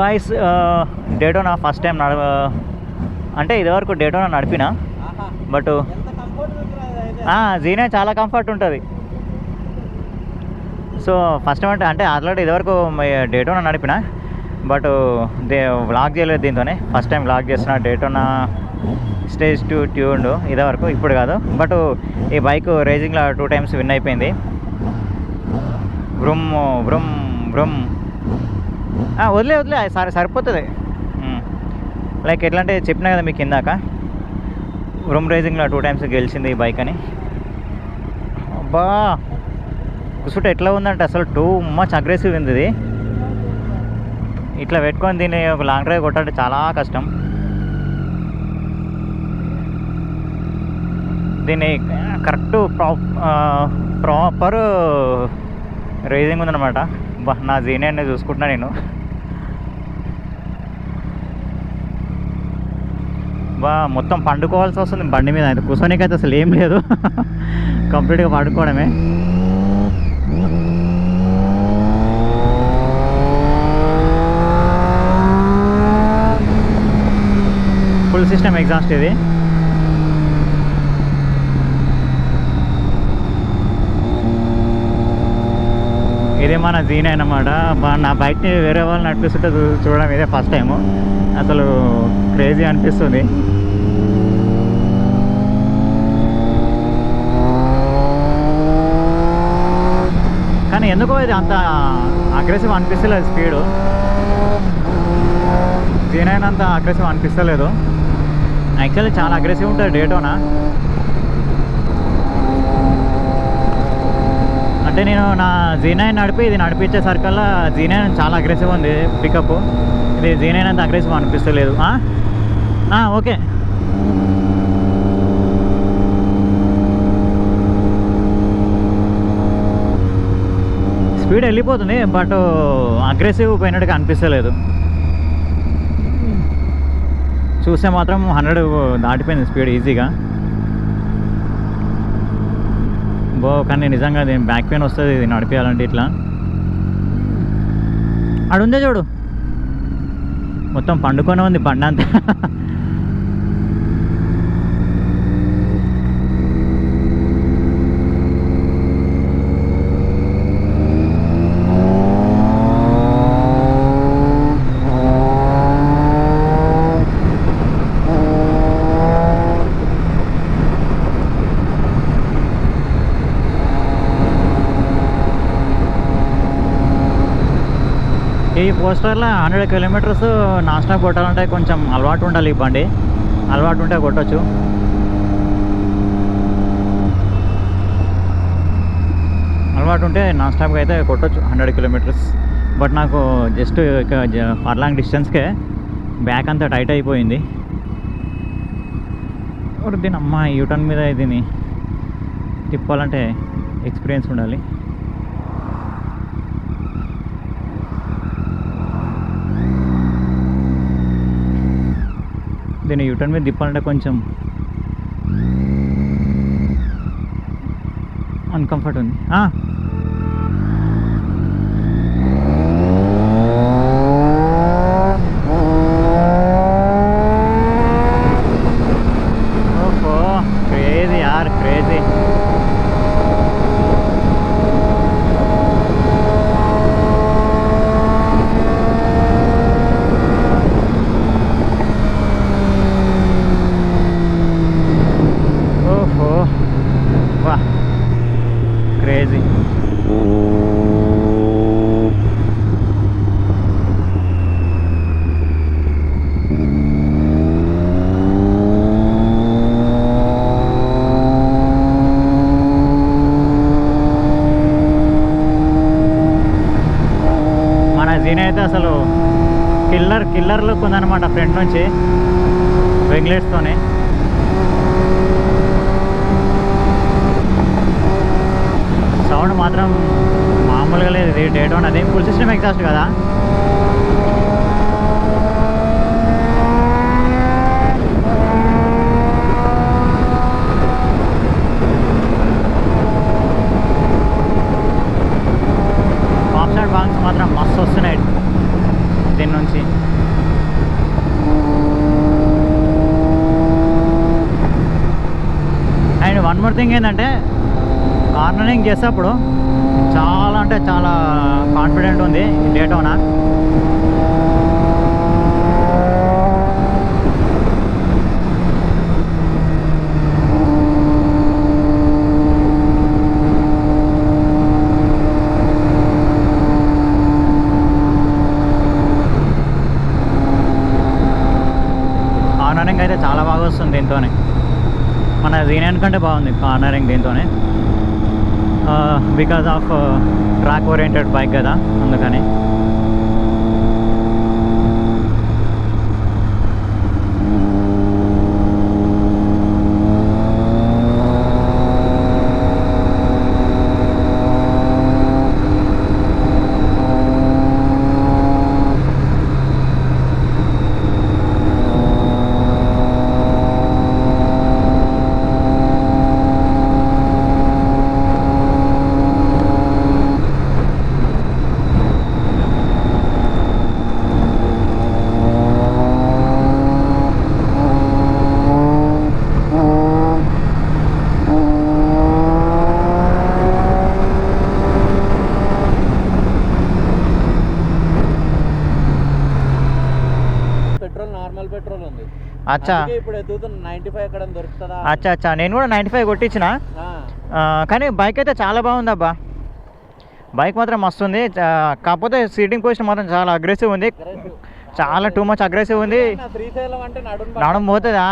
Voice Daytona first time అంటే ఇదివరకు Daytona నడిపిన, బట్ జీనే చాలా కంఫర్ట్ ఉంటుంది. సో ఫస్ట్ టైం అంటే ఆల్రెడీ ఇదివరకు డేటోనా నడిపిన, బట్ వ్లాగ్ చేయలేదు దీంతోనే. ఫస్ట్ టైం వ్లాగ్ చేస్తున్న డేటోనా స్టేజ్ 2 ట్యూన్డ్ ఇదివరకు, ఇప్పుడు కాదు. బట్ ఈ బైక్ రేసింగ్లో 2 times విన్ అయిపోయింది. బ్రూమ్ బ్రూమ్ బ్రూమ్ వదిలే సరిపోతుంది. లైక్ ఎట్లా అంటే చెప్పినా కదా మీకు ఇందాక, రూమ్ రేసింగ్లో 2 times గెలిచింది ఈ బైక్ అని. అబ్బా కూర్చుంటే ఎట్లా ఉందంటే అసలు టూ మచ్ అగ్రెసివ్ ఉంది ఇది. ఇట్లా పెట్టుకొని దీన్ని ఒక లాంగ్ డ్రైవ్ కొట్టాలంటే చాలా కష్టం. దీన్ని కరెక్ట్ ప్రాపర్ రేసింగ్ ఉందన్నమాట. నా జీనియర్ని చూసుకుంటున్నా నేను. మొత్తం పండుకోవాల్సి వస్తుంది బండి మీద. అయితే కూర్చోనికి అయితే అసలు ఏం లేదు, కంప్లీట్గా పండుకోవడమే. ఫుల్ సిస్టమ్ ఎగ్జాస్ట్ ఇది. ఇదే మన జీనే అన్నమాట. నా బైక్ని వేరే వాళ్ళు నడిపిస్తుంటే చూడడం ఇదే ఫస్ట్ టైము. అసలు క్రేజీ అనిపిస్తుంది. కానీ ఎందుకో ఇది అంత అగ్రెసివ్ అనిపిస్తలేదు. స్పీడు జీనే అంత అగ్రెసివ్ అనిపిస్తలేదు. యాక్చువల్లీ చాలా అగ్రెసివ్ ఉంటుంది డేటోనా. అంటే నేను నా జీనైన్ నడిపి ఇది నడిపించే సర్కల్లా జీనైన్ చాలా అగ్రెసివ్ ఉంది పికప్. ఇది జీనైన్ అంత అగ్రెసివ్ అనిపిస్తలేదు. ఓకే స్పీడ్ వెళ్ళిపోతుంది, బట్ అగ్రెసివ్ పోయినట్టుగా అనిపిస్తలేదు. చూస్తే మాత్రం 100 దాటిపోయింది స్పీడ్ ఈజీగా. కానీ నిజంగా దీని బ్యాక్ పెయిన్ వస్తుంది ఇది నడిపించాలంటే. ఇట్లా అడుందే చూడు, మొత్తం పండుకొని ఉంది బండి అంతా. ఈ పోస్టర్లో 100 kilometers నాన్ స్టాప్ కొట్టాలంటే కొంచెం అలవాటు ఉండాలి. ఈ బండి అలవాటు ఉంటే కొట్టచ్చు. అలవాటు ఉంటే నాన్ స్టాప్గా అయితే కొట్టచ్చు 100 kilometers. బట్ నాకు జస్ట్ ఫర్ లాంగ్ డిస్టెన్స్కే బ్యాక్ అంతా టైట్ అయిపోయింది. దీని అమ్మ యూటర్న్ మీద దీన్ని తిప్పాలంటే ఎక్స్పీరియన్స్ ఉండాలి. దీన్ని యూటర్న్ మీద తిప్పాలంటే కొంచెం అన్కంఫర్ట్ ఉంది. ఓహో క్రేజీ యార్ క్రేజీ. క్రేజీ. మన జీనే అయితే అసలు కిల్లర్ లుక్ ఉందన్నమాట ఫ్రంట్ నుంచి వింగ్లెట్స్తోనే. సౌండ్ మాత్రం మామూలుగా లేదు. ఇది డేటోనా అది ఫుల్ సిస్టమ్ ఎగ్జాస్ట్ కదా. పాప్ షాట్ బాంగ్స్ మాత్రం మస్తు వస్తున్నాయి దీని నుంచి. వన్ మోర్ థింగ్ ఏంటంటే కార్నరింగ్ చేసేటప్పుడు చాలా అంటే చాలా కాన్ఫిడెంట్ ఉంది ఈ డేటోనా. కార్నరింగ్ అయితే చాలా బాగా వస్తుంది దీంతోనే, మన జీనియన్ కంటే బాగుంది కార్నరింగ్ దీంతోనే. Because of track oriented bike కదా, అందుకని. పెట్రోల్ నార్మల్ పెట్రోల్ ఉంది. అచ్చా ఇప్పుడు ఎదుగుతున్న 95 ఎక్కడ దొరుకుతుందా? అచ్చా అచ్చా, నేను కూడా 95 కొట్టించిన. కానీ బైక్ అయితే చాలా బాగుంది అబ్బా, బైక్ మాత్రం మస్తు ఉంది. కాకపోతే సీటింగ్ పొజిషన్ మాత్రం చాలా అగ్రెసివ్ ఉంది, చాలా టూ మచ్ అగ్రెసివ్ ఉంది. శ్రీశైలం అంటే నడుము పోతుందా?